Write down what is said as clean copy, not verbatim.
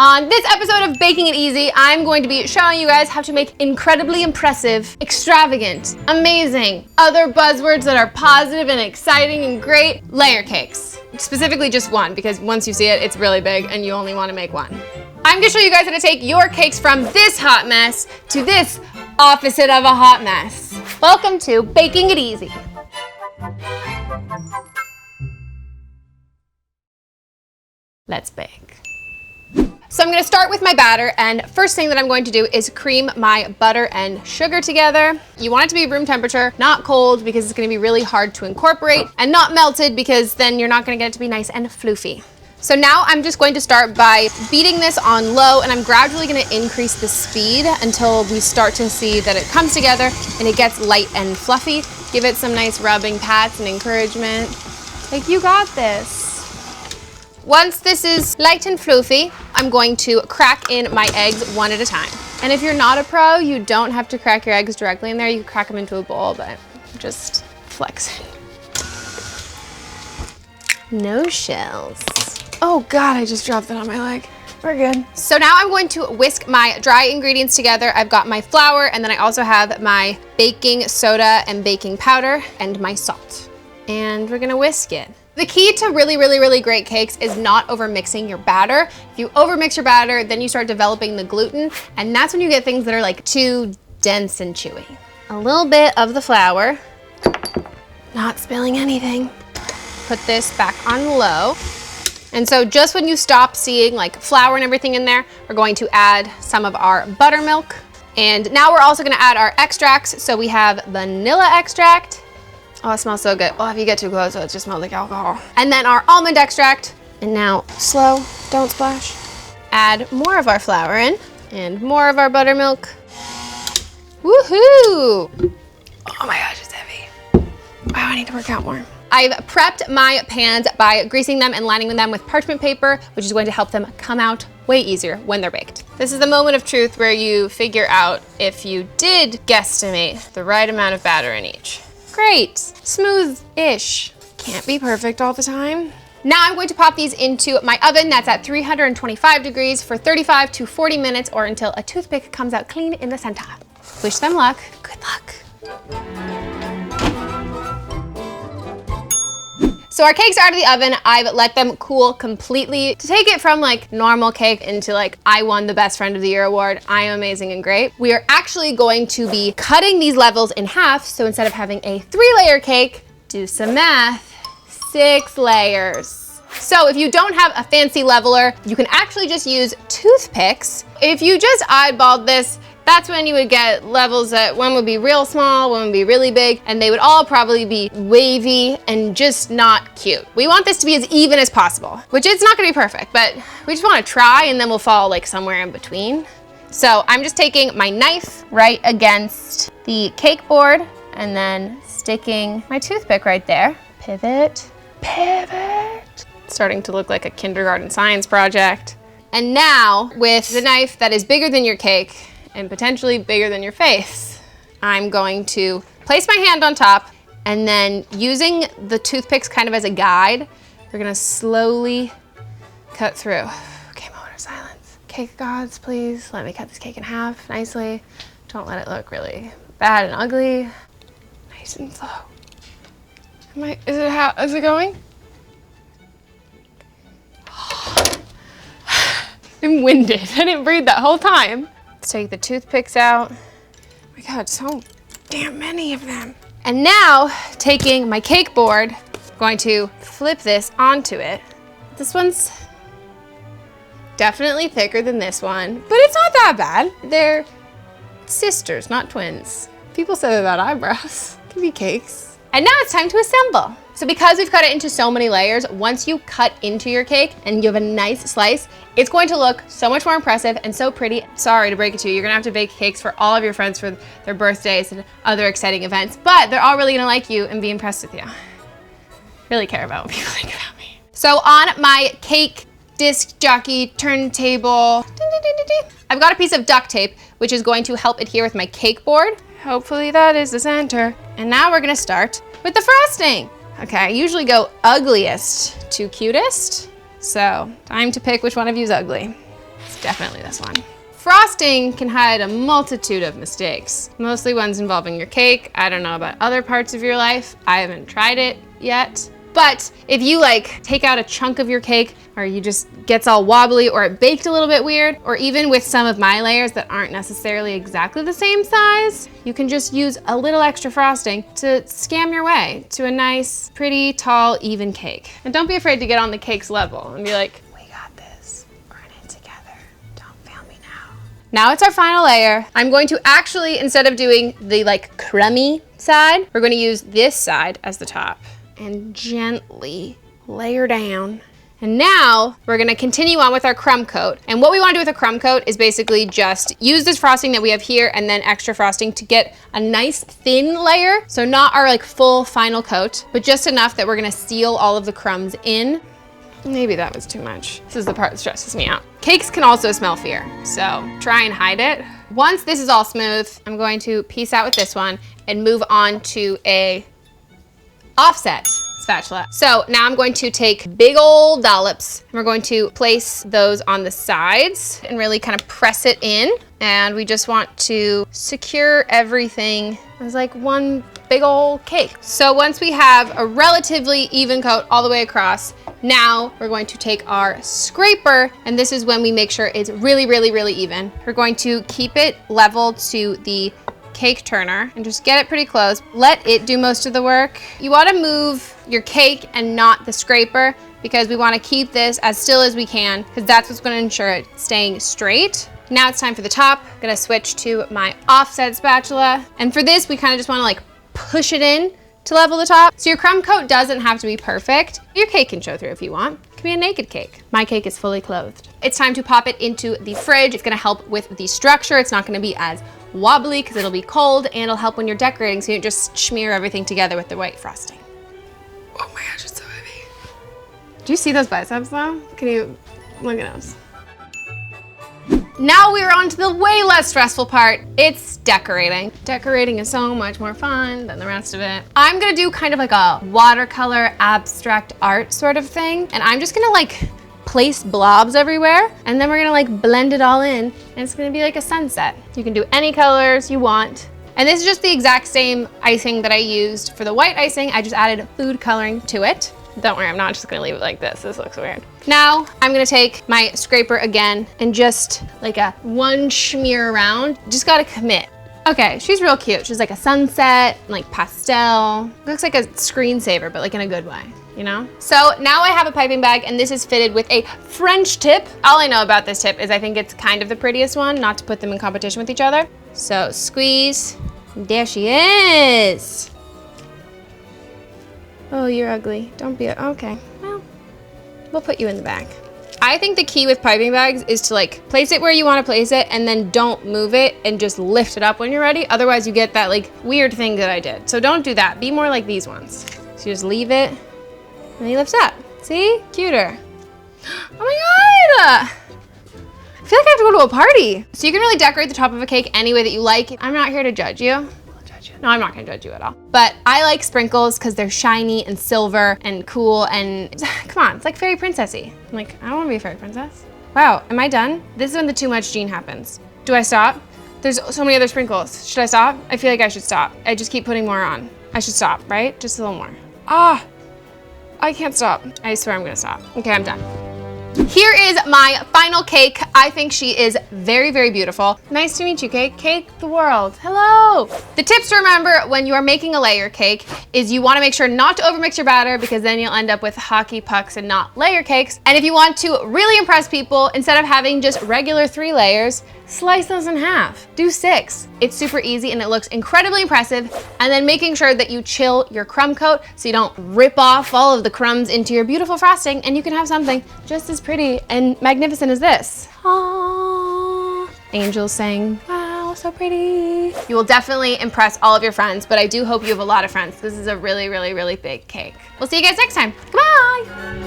On this episode of Baking It Easy, I'm going to be showing you guys how to make incredibly impressive, extravagant, amazing, other buzzwords that are positive and exciting and great layer cakes. Specifically just one, because once you see it, it's really big and you only want to make one. I'm going to show you guys how to take your cakes from this hot mess to this opposite of a hot mess. Welcome to Baking It Easy. Let's bake. So I'm going to start with my batter, and first thing that I'm going to do is cream my butter and sugar together. You want it to be room temperature, not cold, because it's going to be really hard to incorporate, and not melted because then you're not going to get it to be nice and floofy. So now I'm just going to start by beating this on low, and I'm gradually going to increase the speed until we start to see that it comes together and it gets light and fluffy. Give it some nice rubbing pats and encouragement. Like, you got this. Once this is light and floofy, I'm going to crack in my eggs one at a time. And if you're not a pro, you don't have to crack your eggs directly in there. You can crack them into a bowl, but just flexing. No shells. Oh God, I just dropped that on my leg. We're good. So now I'm going to whisk my dry ingredients together. I've got my flour, and then I also have my baking soda and baking powder and my salt. And we're gonna whisk it. The key to really great cakes is not over mixing your batter. If you over mix your batter, then you start developing the gluten, and that's when you get things that are like too dense and chewy. A little bit of the flour, not spilling anything. Put this back on low. And so just when you stop seeing like flour and everything in there, we're going to add some of our buttermilk. And now we're also gonna add our extracts. So we have vanilla extract. Oh, it smells so good. Oh, if you get too close, it just smells like alcohol. And then our almond extract. And now, slow, don't splash. Add more of our flour in, and more of our buttermilk. Woohoo! Oh my gosh, it's heavy. Wow, I need to work out more. I've prepped my pans by greasing them and lining them with parchment paper, which is going to help them come out way easier when they're baked. This is the moment of truth where you figure out if you did guesstimate the right amount of batter in each. Great, smooth-ish. Can't be perfect all the time. Now I'm going to pop these into my oven that's at 325 degrees for 35 to 40 minutes, or until a toothpick comes out clean in the center. Wish them luck. Good luck. So our cakes are out of the oven. I've let them cool completely to take it from like normal cake into like, I won the Best Friend of the Year award. I am amazing and great. We are actually going to be cutting these levels in half. So instead of having a 3-layer cake, do some math, 6 layers. So if you don't have a fancy leveler, you can actually just use toothpicks. If you just eyeballed this, that's when you would get levels that one would be real small, one would be really big, and they would all probably be wavy and just not cute. We want this to be as even as possible, which it's not gonna be perfect, but we just wanna try, and then we'll fall like somewhere in between. So I'm just taking my knife right against the cake board and then sticking my toothpick right there. Pivot, pivot. It's starting to look like a kindergarten science project. And now with the knife that is bigger than your cake, and potentially bigger than your face, I'm going to place my hand on top, and then using the toothpicks kind of as a guide, we're gonna slowly cut through. Okay, moment of silence. Cake gods, please let me cut this cake in half nicely. Don't let it look really bad and ugly. Nice and slow. Is it going? I'm winded. I didn't breathe that whole time. Let's take the toothpicks out. Oh my God, so damn many of them. And now, taking my cake board, I'm going to flip this onto it. This one's definitely thicker than this one, but it's not that bad. They're sisters, not twins. People say that about eyebrows. It can be cakes. And now it's time to assemble. So because we've cut it into so many layers, once you cut into your cake and you have a nice slice, it's going to look so much more impressive and so pretty. Sorry to break it to you, you're gonna have to bake cakes for all of your friends for their birthdays and other exciting events, but they're all really gonna like you and be impressed with you. Really care about what people think about me. So on my cake disc jockey turntable, I've got a piece of duct tape, which is going to help adhere with my cake board. Hopefully that is the center. And now we're gonna start with the frosting. Okay, I usually go ugliest to cutest, so time to pick which one of you is ugly. Let's Definitely this one. Frosting can hide a multitude of mistakes, mostly ones involving your cake. I don't know about other parts of your life. I haven't tried it yet. But if you like take out a chunk of your cake, or you just gets all wobbly, or it baked a little bit weird, or even with some of my layers that aren't necessarily exactly the same size, you can just use a little extra frosting to scam your way to a nice, pretty, tall, even cake. And don't be afraid to get on the cake's level and be like, we got this, we're in it together, don't fail me now. Now it's our final layer. I'm going to actually, instead of doing the like crummy side, we're going to use this side as the top and gently layer down. And now we're gonna continue on with our crumb coat. And what we wanna do with a crumb coat is basically just use this frosting that we have here and then extra frosting to get a nice thin layer. So not our like full final coat, but just enough that we're gonna seal all of the crumbs in. Maybe that was too much. This is the part that stresses me out. Cakes can also smell fear, so try and hide it. Once this is all smooth, I'm going to piece out with this one and move on to a offset spatula. So now I'm going to take big old dollops and we're going to place those on the sides and really kind of press it in. And we just want to secure everything as like one big old cake. So once we have a relatively even coat all the way across, now we're going to take our scraper, and this is when we make sure it's really, really, really even. We're going to keep it level to the cake turner and just get it pretty close. Let it do most of the work. You want to move your cake and not the scraper because we want to keep this as still as we can because that's what's going to ensure it staying straight. Now it's time for the top. I'm going to switch to my offset spatula. And for this, we kind of just want to like push it in to level the top. So your crumb coat doesn't have to be perfect. Your cake can show through if you want. It can be a naked cake. My cake is fully clothed. It's time to pop it into the fridge. It's going to help with the structure. It's not going to be as wobbly because it'll be cold, and it'll help when you're decorating so you don't just smear everything together with the white frosting. Oh my gosh, it's so heavy. Do you see those biceps though? Can you look at those? Now we're on to the way less stressful part. It's decorating. Decorating is so much more fun than the rest of it. I'm gonna do kind of like a watercolor abstract art sort of thing, and I'm just gonna like place blobs everywhere, and then we're gonna like blend it all in, and it's gonna be like a sunset. You can do any colors you want. And this is just the exact same icing that I used for the white icing. I just added food coloring to it. Don't worry, I'm not just gonna leave it like this. This looks weird. Now, I'm gonna take my scraper again and just like a one smear around. Just gotta commit. Okay, she's real cute. She's like a sunset, like pastel. Looks like a screensaver, but like in a good way, you know? So now I have a piping bag, and this is fitted with a French tip. All I know about this tip is I think it's kind of the prettiest one, not to put them in competition with each other. So squeeze, there she is. Oh, you're ugly. Don't be, okay. Well, we'll put you in the bag. I think the key with piping bags is to like place it where you want to place it and then don't move it and just lift it up when you're ready. Otherwise you get that like weird thing that I did. So don't do that. Be more like these ones. So you just leave it and then you lift up. See? Cuter. Oh my God! I feel like I have to go to a party. So you can really decorate the top of a cake any way that you like. I'm not here to judge you. No, I'm not gonna judge you at all. But I like sprinkles because they're shiny and silver and cool and come on, it's like fairy princessy. I'm like, I don't wanna be a fairy princess. Wow, am I done? This is when the too much gene happens. Do I stop? There's so many other sprinkles. Should I stop? I feel like I should stop. I just keep putting more on. I should stop, right? Just a little more. Ah, I can't stop. I swear I'm gonna stop. Okay, I'm done. Here is my final cake. I think she is very, very beautiful. Nice to meet you, Cake. Cake the world. Hello. The tips to remember when you are making a layer cake is you want to make sure not to overmix your batter because then you'll end up with hockey pucks and not layer cakes. And if you want to really impress people, instead of having just regular 3 layers, slice those in half. Do 6. It's super easy and it looks incredibly impressive. And then making sure that you chill your crumb coat so you don't rip off all of the crumbs into your beautiful frosting, and you can have something just as pretty and magnificent as this. Aww. Angels saying, wow, so pretty. You will definitely impress all of your friends, but I do hope you have a lot of friends. This is a really, really, really big cake. We'll see you guys next time. Goodbye.